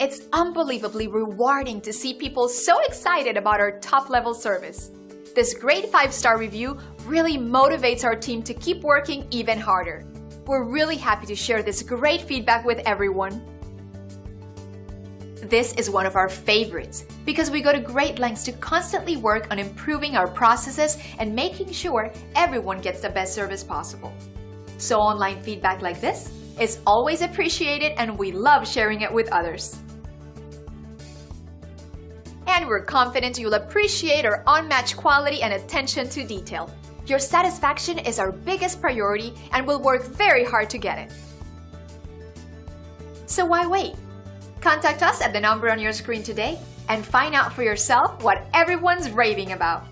It's unbelievably rewarding to see people so excited about our top-level service. This great 5-star review really motivates our team to keep working even harder. We're really happy to share this great feedback with everyone. This is one of our favorites because we go to great lengths to constantly work on improving our processes and making sure everyone gets the best service possible. So online feedback like this is always appreciated and we love sharing it with others. And we're confident you'll appreciate our unmatched quality and attention to detail. Your satisfaction is our biggest priority and we'll work very hard to get it. So why wait? Contact us at the number on your screen today and find out for yourself what everyone's raving about.